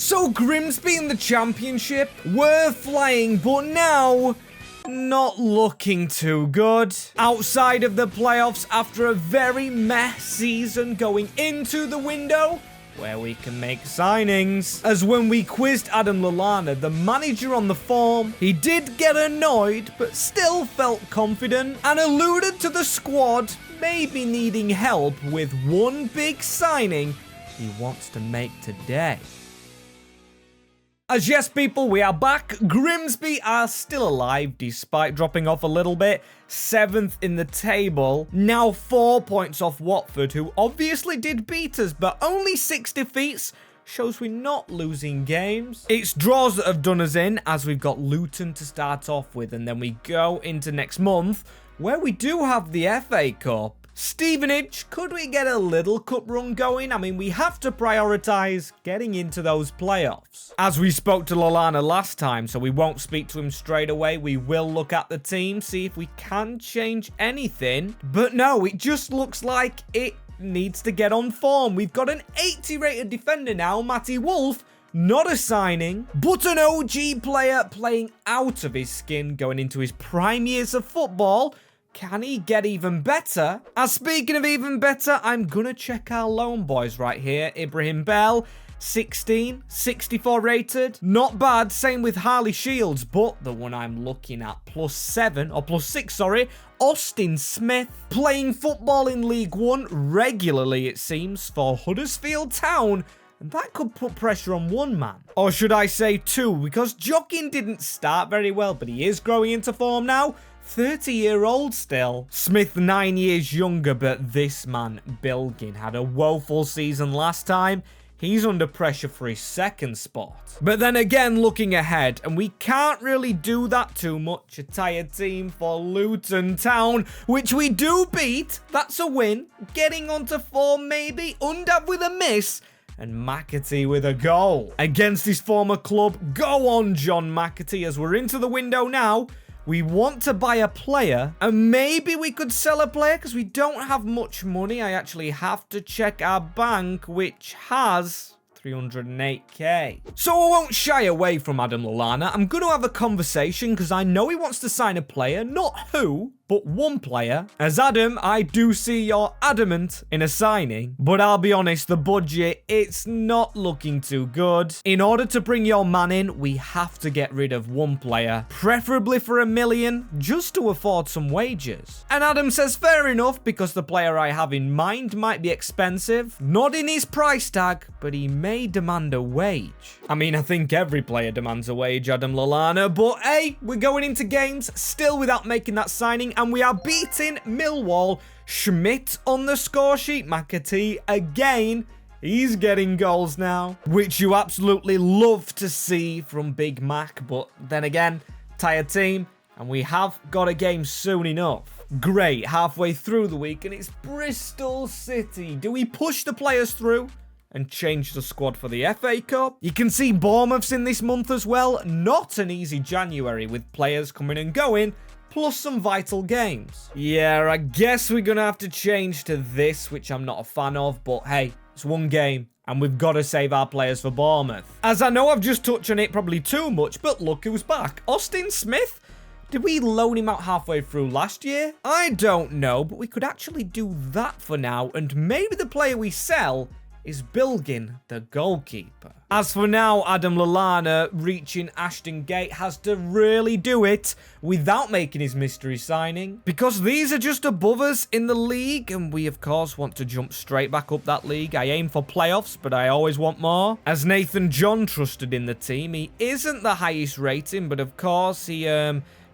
So Grimsby in the championship were flying, but now not looking too good. Outside of the playoffs after a very meh season going into the window where we can make signings. As when we quizzed Adam Lallana, the manager on the form, he did get annoyed, but still felt confident and alluded to the squad maybe needing help with one big signing he wants to make today. As yes, people, we are back. Grimsby are still alive despite dropping off a little bit. 7th in the table. Now 4 points off Watford, who obviously did beat us, but only 6 defeats. Shows we're not losing games. It's draws that have done us in, as we've got Luton to start off with, and then we go into next month, where we do have the FA Cup. Stevenage, could we get a little cup run going? I mean, we have to prioritise getting into those playoffs. As we spoke to Lallana last time, so we won't speak to him straight away. We will look at the team, see if we can change anything. But no, it just looks like it needs to get on form. We've got an 80 rated defender now, Matty Wolf. Not a signing, but an OG player playing out of his skin, going into his prime years of football. Can he get even better? As speaking of even better, I'm going to check our loan boys right here. Ibrahim Bell, 16, 64 rated. Not bad. Same with Harley Shields, but the one I'm looking at, +6, sorry. Austin Smith, playing football in League One regularly, it seems, for Huddersfield Town. And that could put pressure on one man. Or should I say two, because Jogging didn't start very well, but he is growing into form now. 30-year-old still. Smith 9 years younger, but this man, Bilgin, had a woeful season last time. He's under pressure for his second spot. But then again, looking ahead, and we can't really do that too much. A tired team for Luton Town, which we do beat. That's a win. Getting onto form maybe. Undav with a miss. And McAtee with a goal. Against his former club. Go on, John McAtee, as we're into the window now. We want to buy a player, and maybe we could sell a player because we don't have much money. I actually have to check our bank, which has 308k. So I won't shy away from Adam Lallana. I'm going to have a conversation because I know he wants to sign a player, not who, but one player. As Adam, I do see you're adamant in a signing, but I'll be honest, the budget, it's not looking too good. In order to bring your man in, we have to get rid of one player, preferably for $1 million, just to afford some wages. And Adam says fair enough, because the player I have in mind might be expensive, not in his price tag, but he may demand a wage. I mean, I think every player demands a wage, Adam Lallana, but hey, we're going into games still without making that signing, and we are beating Millwall. Schmidt on the score sheet. McAtee again. He's getting goals now, which you absolutely love to see from Big Mac. But then again, tired team, and we have got a game soon enough. Great, halfway through the week, and it's Bristol City. Do we push the players through and change the squad for the FA Cup? You can see Bournemouth's in this month as well. Not an easy January with players coming and going, plus some vital games. Yeah, I guess we're going to have to change to this, which I'm not a fan of, but hey, it's one game, and we've got to save our players for Bournemouth. As I know I've just touched on it probably too much, but look who's back. Austin Smith? Did we loan him out halfway through last year? I don't know, but we could actually do that for now, and maybe the player we sell is Bilgin, the goalkeeper. As for now, Adam Lallana reaching Ashton Gate has to really do it without making his mystery signing, because these are just above us in the league, and we of course want to jump straight back up that league. I aim for playoffs, but I always want more. As Nathan John trusted in the team, he isn't the highest rating, but of course he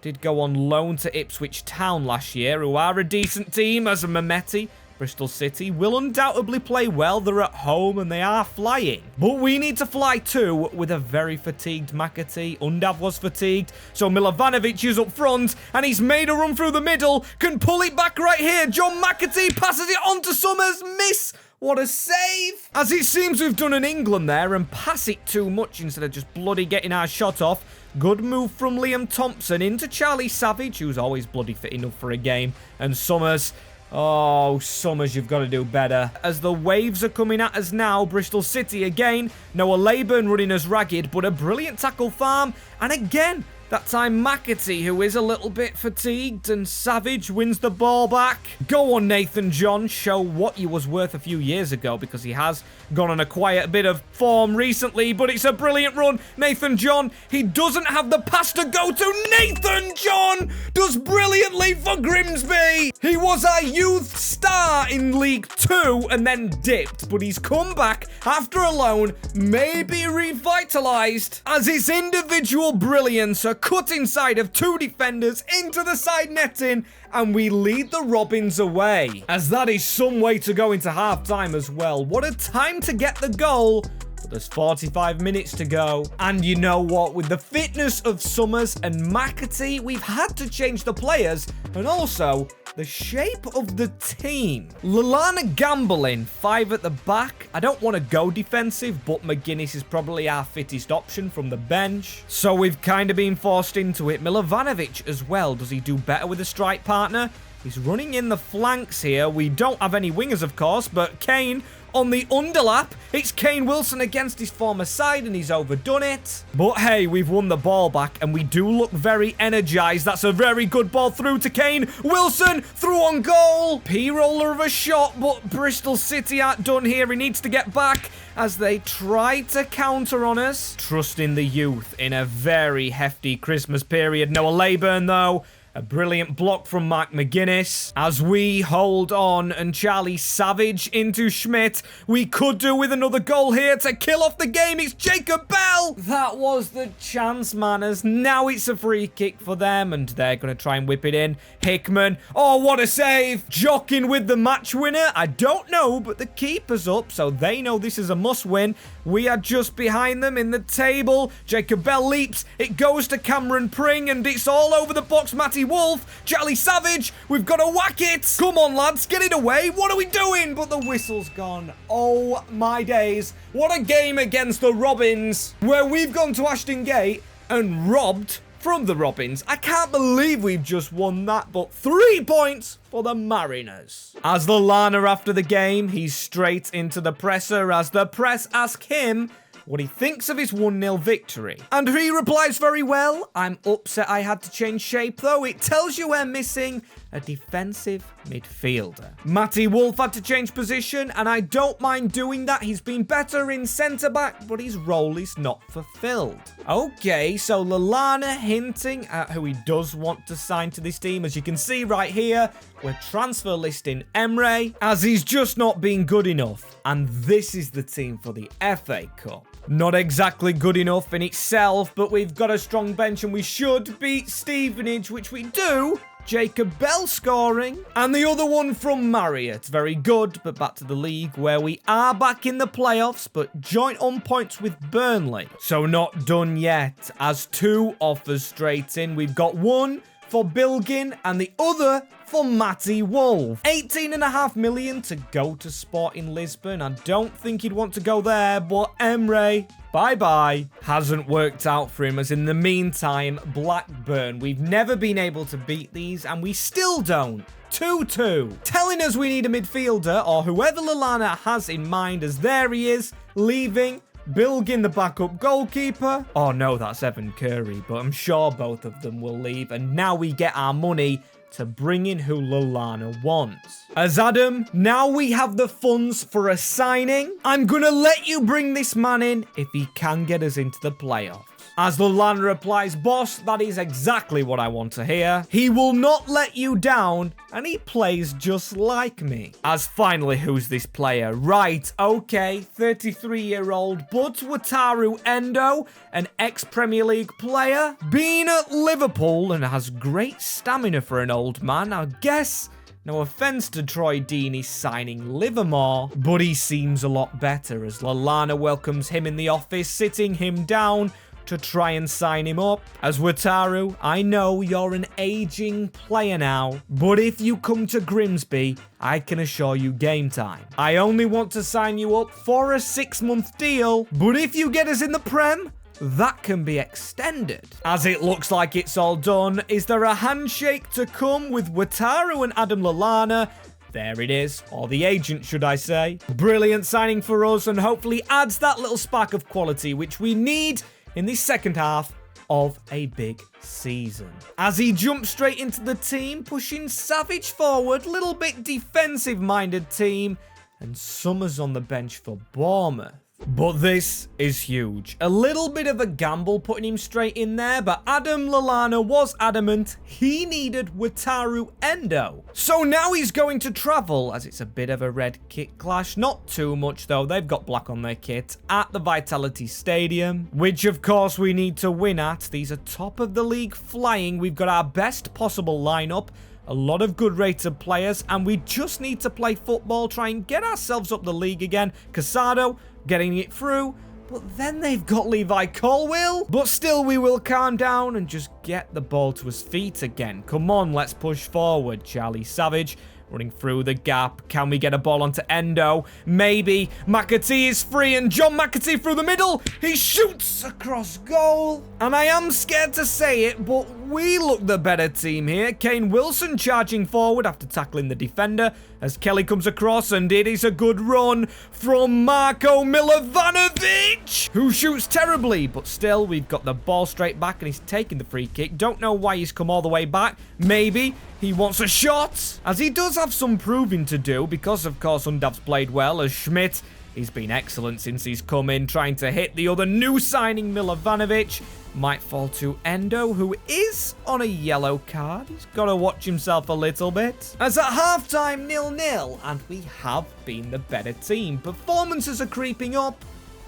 did go on loan to Ipswich Town last year, who are a decent team, as a Mehmeti. Bristol City will undoubtedly play well. They're at home and they are flying. But we need to fly too with a very fatigued McAtee. Undav was fatigued, so Milovanovic is up front and he's made a run through the middle. Can pull it back right here. John McAtee passes it on to Summers. Miss. What a save. As it seems we've done in England there and pass it too much instead of just bloody getting our shot off. Good move from Liam Thompson into Charlie Savage, who's always bloody fit enough for a game. And Summers Oh, Summers, you've got to do better. As the waves are coming at us now, Bristol City again. Noah Leyburn running us ragged, but a brilliant tackle farm. And again, that time McAtee, who is a little bit fatigued, and Savage wins the ball back. Go on, Nathan John. Show what you was worth a few years ago, because he has gone on a quiet bit of form recently, but it's a brilliant run. Nathan John, he doesn't have the pass to go to. Nathan John does brilliantly for Grimsby. He was our youth star in League 2 and then dipped, but he's come back after a loan, maybe revitalized, as his individual brilliance are cut inside of two defenders into the side netting, and we lead the Robins away, as that is some way to go into half-time as well. What a time to get the goal, but there's 45 minutes to go. And you know what? With the fitness of Summers and McAtee, we've had to change the players and also the shape of the team. Lallana gambling, 5 at the back. I don't want to go defensive, but McGuinness is probably our fittest option from the bench, so we've kind of been forced into it. Milovanovic as well. Does he do better with a strike partner? He's running in the flanks here. We don't have any wingers, of course, but Kane on the underlap. It's Kane Wilson against his former side, and he's overdone it. But hey, we've won the ball back, and we do look very energized. That's a very good ball through to Kane Wilson, through on goal. P-roller of a shot, but Bristol City aren't done here. He needs to get back as they try to counter on us. Trusting the youth in a very hefty Christmas period. Noah Leyburn, though. A brilliant block from Mark McGuinness as we hold on, and Charlie Savage into Schmidt. We could do with another goal here to kill off the game. It's Jacob Bell. That was the chance, manners. Now it's a free kick for them, and they're going to try and whip it in. Hickman. Oh, what a save. Jockeying with the match winner. I don't know, but the keeper's up, so they know this is a must win. We are just behind them in the table. Jacob Bell leaps. It goes to Cameron Pring, and it's all over the box. Matty Wolf, Charlie Savage, we've got to whack it. Come on, lads, get it away. What are we doing? But the whistle's gone. Oh, my days. What a game against the Robins, where we've gone to Ashton Gate and robbed from the Robins. I can't believe we've just won that, but 3 points for the Mariners. As Lallana after the game, he's straight into the presser as the press ask him what he thinks of his 1-0 victory. And he replies very well. I'm upset I had to change shape, though. It tells you we're missing a defensive midfielder. Matty Wolf had to change position, and I don't mind doing that. He's been better in centre-back, but his role is not fulfilled. Okay, so Lallana hinting at who he does want to sign to this team. As you can see right here, we're transfer listing Emre, as he's just not been good enough. And this is the team for the FA Cup. Not exactly good enough in itself, but we've got a strong bench and we should beat Stevenage, which we do. Jacob Bell scoring. And the other one from Marriott. Very good, but back to the league where we are back in the playoffs, but joint on points with Burnley. So not done yet, as 2 offers straight in. We've got one for Bilgin and the other for Matty Wolf. 18.5 million to go to Sporting Lisbon. I don't think he'd want to go there, but Emre, bye-bye. Hasn't worked out for him, as in the meantime, Blackburn. We've never been able to beat these, and we still don't. 2-2. Telling us we need a midfielder, or whoever Lallana has in mind, as there he is, leaving. Bilgin, the backup goalkeeper. Oh no, that's Evan Curry, but I'm sure both of them will leave, and now we get our money to bring in who Lallana wants. As Adam, now we have the funds for a signing. I'm gonna let you bring this man in if he can get us into the playoffs. As Lallana replies, boss, that is exactly what I want to hear. He will not let you down, and he plays just like me. As finally, who's this player? Right, okay, 33-year-old, but Wataru Endo, an ex-Premier League player, been at Liverpool and has great stamina for an old man. I guess, no offense to Troy Deeney signing Livermore, but he seems a lot better as Lallana welcomes him in the office, sitting him down to try and sign him up. As Wataru, I know you're an aging player now, but if you come to Grimsby, I can assure you game time. I only want to sign you up for a 6-month deal, but if you get us in the Prem, that can be extended. As it looks like it's all done, is there a handshake to come with Wataru and Adam Lallana? There it is, or the agent, should I say. Brilliant signing for us, and hopefully adds that little spark of quality which we need in the second half of a big season. As he jumps straight into the team, pushing Savage forward, little bit defensive-minded team, and Summers on the bench for Bournemouth. But this is huge. A little bit of a gamble putting him straight in there, but Adam Lallana was adamant he needed Wataru Endo. So now he's going to travel, as it's a bit of a red kit clash. Not too much though, they've got black on their kit, at the Vitality Stadium, which of course we need to win at. These are top of the league flying. We've got our best possible lineup. A lot of good rated players, and we just need to play football, try and get ourselves up the league again. Casado getting it through, but then they've got Levi Colwill. But still, we will calm down and just get the ball to his feet again. Come on, let's push forward. Charlie Savage running through the gap. Can we get a ball onto Endo? Maybe. McAtee is free, and John McAtee through the middle. He shoots across goal. And I am scared to say it, but we look the better team here. Kane Wilson charging forward after tackling the defender as Kelly comes across, and it is a good run from Marko Milovanovic, who shoots terribly, but still, we've got the ball straight back, and he's taking the free kick. Don't know why he's come all the way back. Maybe he wants a shot, as he does have some proving to do, because of course Undav's played well, as Schmidt, he's been excellent since he's come in, trying to hit the other new signing, Milovanovic. Might fall to Endo, who is on a yellow card. He's got to watch himself a little bit. As at halftime, 0-0, and we have been the better team. Performances are creeping up.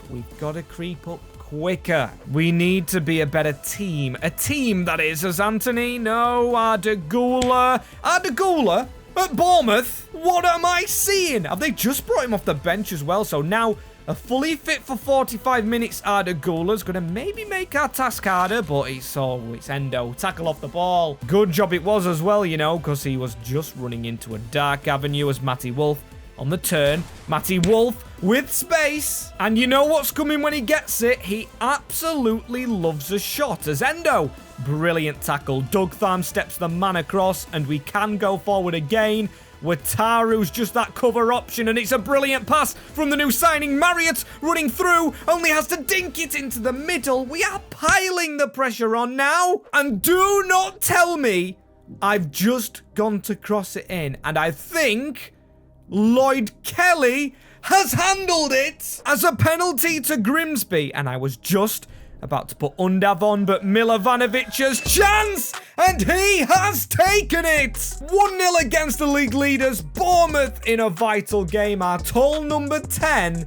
We've got to creep up quicker. We need to be a better team. A team, that is, as Anthony. No, Ardagula. Ardagula? At Bournemouth? What am I seeing? Have they just brought him off the bench as well? So now a fully fit for 45 minutes Ardagula's going to maybe make our task harder, but it's Endo. Tackle off the ball. Good job it was as well, you know, because he was just running into a dark avenue as Matty Wolf on the turn. Matty Wolf with space. And you know what's coming when he gets it? He absolutely loves a shot as Endo. Brilliant tackle. Doug Tharm steps the man across, and we can go forward again. Wataru's just that cover option, and it's a brilliant pass from the new signing. Marriott running through, only has to dink it into the middle. We are piling the pressure on now. And do not tell me I've just gone to cross it in, and I think Lloyd Kelly has handled it as a penalty to Grimsby, and I was just about to put Undav on, but Milovanovic's chance, and he has taken it! 1-0 against the league leaders, Bournemouth in a vital game. Our tall number 10,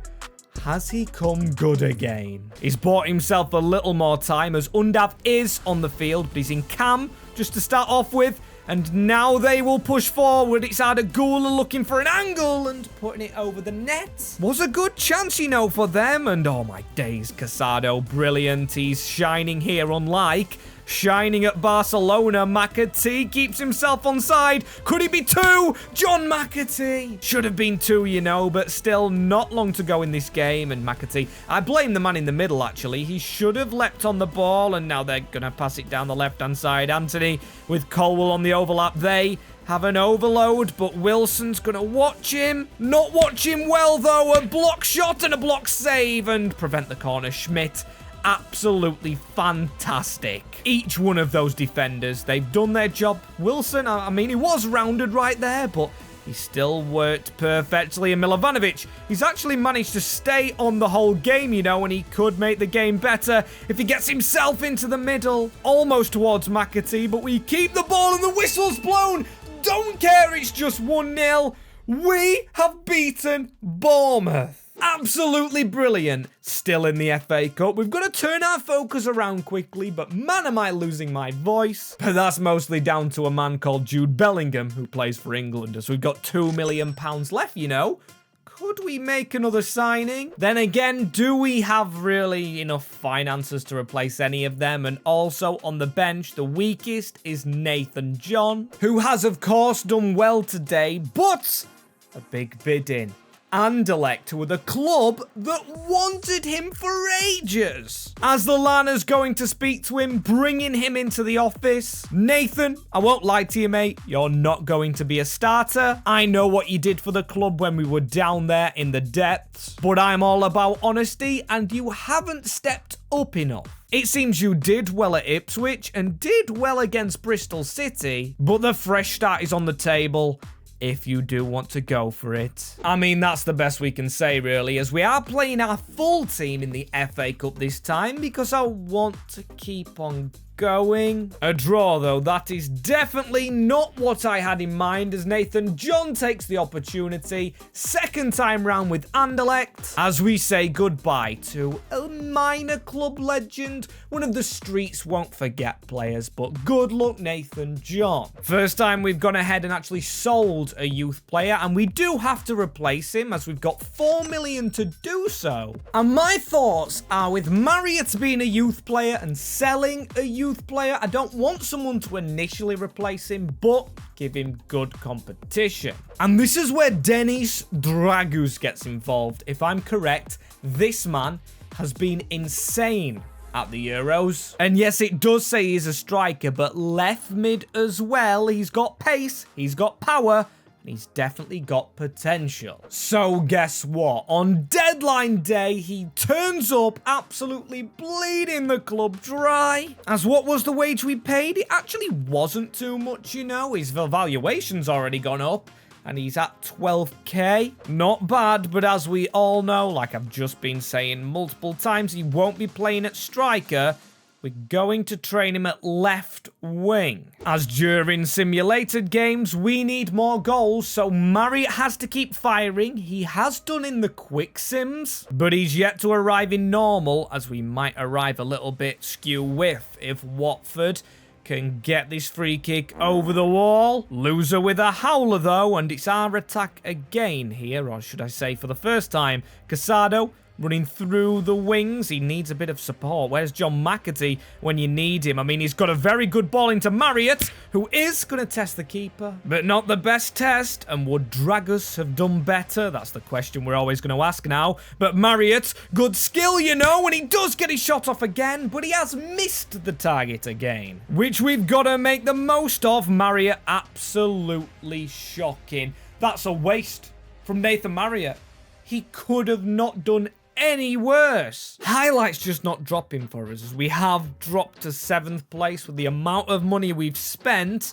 has he come good again? He's bought himself a little more time as Undav is on the field, but he's in cam just to start off with. And now they will push forward. It's Ardagula looking for an angle and putting it over the net. Was a good chance, you know, for them. And oh my days, Casado, brilliant. He's shining here, unlike shining at Barcelona. McAtee keeps himself onside. Could it be 2? John McAtee. Should have been 2, you know, but still not long to go in this game. And McAtee, I blame the man in the middle, actually. He should have leapt on the ball, and now they're going to pass it down the left-hand side. Anthony with Colwill on the overlap. They have an overload, but Wilson's going to watch him. Not watch him well, though. A block shot and a block save and prevent the corner. Schmidt, absolutely fantastic. Each one of those defenders, they've done their job. Wilson, I mean, he was rounded right there, but he still worked perfectly. And Milovanovic, he's actually managed to stay on the whole game, you know, and he could make the game better if he gets himself into the middle. Almost towards McAtee, but we keep the ball and the whistle's blown. Don't care, it's just 1-0. We have beaten Bournemouth. Absolutely brilliant. Still in the FA Cup. We've got to turn our focus around quickly, but man, am I losing my voice. But that's mostly down to a man called Jude Bellingham, who plays for England, as we've got £2 million left, you know. Could we make another signing? Then again, do we have really enough finances to replace any of them? And also on the bench, the weakest is Nathan John, who has, of course, done well today, but a big bid in. Anderlecht, who are the club that wanted him for ages. As the Lana's going to speak to him, bringing him into the office. Nathan, I won't lie to you, mate. You're not going to be a starter. I know what you did for the club when we were down there in the depths, but I'm all about honesty, and you haven't stepped up enough. It seems you did well at Ipswich and did well against Bristol City, but the fresh start is on the table if you do want to go for it. I mean, that's the best we can say, really, as we are playing our full team in the FA Cup this time because I want to keep on going. A draw, though, that is definitely not what I had in mind, as Nathan John takes the opportunity, second time round with Anderlecht, as we say goodbye to a minor club legend, one of the streets won't forget players, but good luck, Nathan John. First time we've gone ahead and actually sold a youth player, and we do have to replace him, as we've got 4 million to do so. And my thoughts are with Marriott being a youth player and selling a youth player, I don't want someone to initially replace him, but give him good competition. And this is where Ra-Ra-Dragusin gets involved. If I'm correct, this man has been insane at the Euros. And yes, it does say he's a striker, but left mid as well. He's got pace, he's got power, he's definitely got potential. So guess what? On deadline day, he turns up absolutely bleeding the club dry. As what was the wage we paid? It actually wasn't too much, you know. His valuation's already gone up, and he's at 12k. Not bad, but as we all know, like I've just been saying multiple times, he won't be playing at striker. We're going to train him at left wing. As during simulated games, we need more goals, so Marriott has to keep firing. He has done in the quick sims, but he's yet to arrive in normal, as we might arrive a little bit skew with if Watford can get this free kick over the wall. Loser with a howler, though, and it's our attack again here, or should I say for the first time. Casado running through the wings. He needs a bit of support. Where's John McAtee when you need him? I mean, he's got a very good ball into Marriott, who is going to test the keeper, but not the best test. And would Dragus have done better? That's the question we're always going to ask now. But Marriott, good skill, you know, and he does get his shot off again, but he has missed the target again, which we've got to make the most of. Marriott, absolutely shocking. That's a waste from Nathan Marriott. He could have not done any worse. Highlights just not dropping for us, as we have dropped to 7th place with the amount of money we've spent.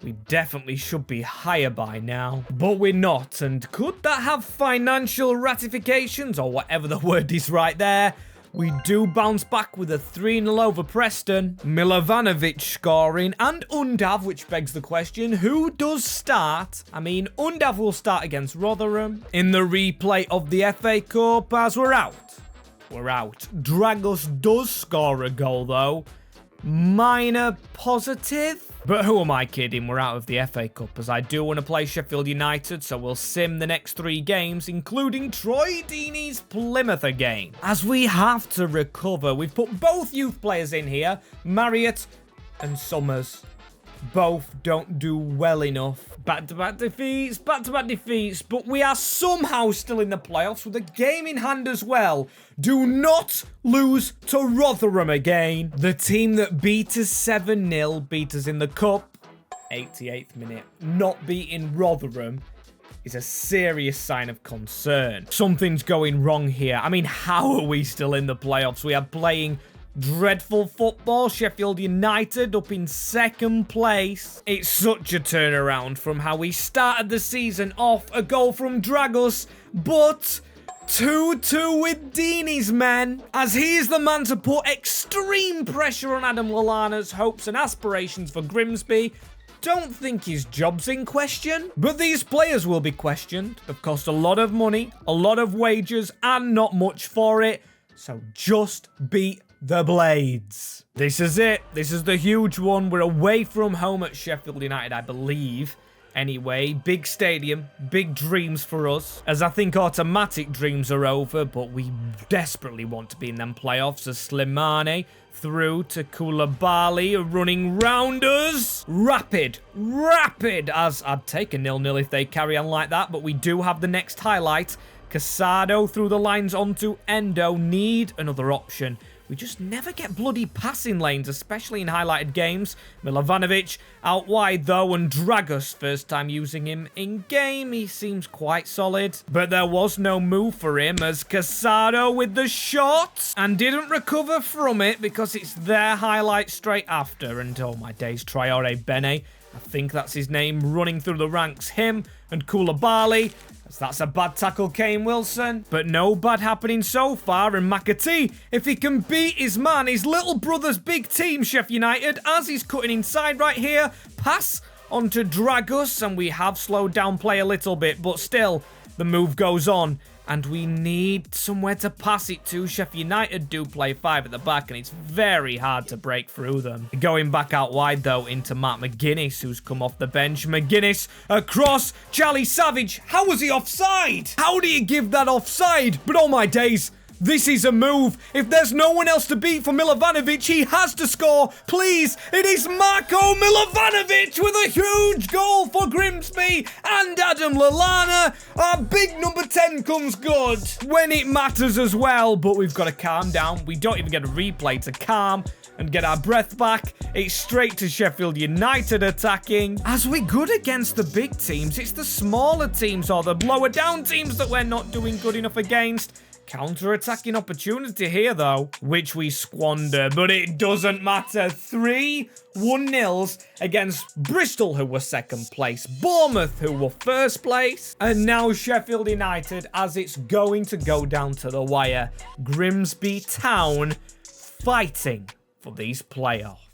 We definitely should be higher by now, but we're not. And could that have financial ratifications, or whatever the word is right there? We do bounce back with a 3-0 over Preston. Milovanovic scoring, and Undav, which begs the question, who does start? I mean, Undav will start against Rotherham in the replay of the FA Cup, as we're out. We're out. Dragos does score a goal, though. Minor positive. But who am I kidding? We're out of the FA Cup, as I do want to play Sheffield United, so we'll sim the next 3 games, including Troy Deeney's Plymouth again. As we have to recover, we've put both youth players in here, Marriott and Summers. Both don't do well enough. Back-to-back defeats, but we are somehow still in the playoffs with a game in hand as well. Do not lose to Rotherham again. The team that beat us 7-0, beat us in the cup, 88th minute. Not beating Rotherham is a serious sign of concern. Something's going wrong here. I mean, how are we still in the playoffs? We are playing dreadful football. Sheffield United up in 2nd place. It's such a turnaround from how we started the season off. A goal from Dragos, but 2-2 with Deeney's men, as he is the man to put extreme pressure on Adam Lallana's hopes and aspirations for Grimsby. Don't think his job's in question, but these players will be questioned. They've cost a lot of money, a lot of wages, and not much for it. So just beat the Blades. This is it. This is the huge one. We're away from home at Sheffield United, I believe. Anyway, big stadium, big dreams for us, as I think automatic dreams are over, but we desperately want to be in them playoffs, as Slimani through to Koulibaly running round us. Rapid, as I'd take a 0-0 if they carry on like that, but we do have the next highlight. Casado through the lines onto Endo. Need another option. We just never get bloody passing lanes, especially in highlighted games. Milovanovic out wide, though, and Dragus, first time using him in-game. He seems quite solid. But there was no move for him as Casado with the shot and didn't recover from it because it's their highlight straight after. And oh my days, Traore Bene, I think that's his name, running through the ranks. Him and Koulibaly. That's a bad tackle, Kane Wilson. But no bad happening so far. And McAtee, if he can beat his man, his little brother's big team, Sheffield United, as he's cutting inside right here. Pass onto Dragus, and we have slowed down play a little bit, but still, the move goes on. And we need somewhere to pass it to. Sheffield United do play 5 at the back, and it's very hard to break through them. Going back out wide, though, into Matt McGuinness, who's come off the bench. McGuinness across. Charlie Savage. How was he offside? How do you give that offside? But oh my days, this is a move. If there's no one else to beat for Milovanovic, he has to score. Please, it is Marko Milovanovic with a huge goal for Grimsby and Adam Lallana. Our big number 10 comes good when it matters as well, but we've got to calm down. We don't even get a replay to calm and get our breath back. It's straight to Sheffield United attacking. As we're good against the big teams, it's the smaller teams or the lower down teams that we're not doing good enough against. Counter-attacking opportunity here, though, which we squander, but it doesn't matter. 3 1-0s against Bristol, who were second place, Bournemouth, who were first place, and now Sheffield United, as it's going to go down to the wire. Grimsby Town fighting for these playoffs.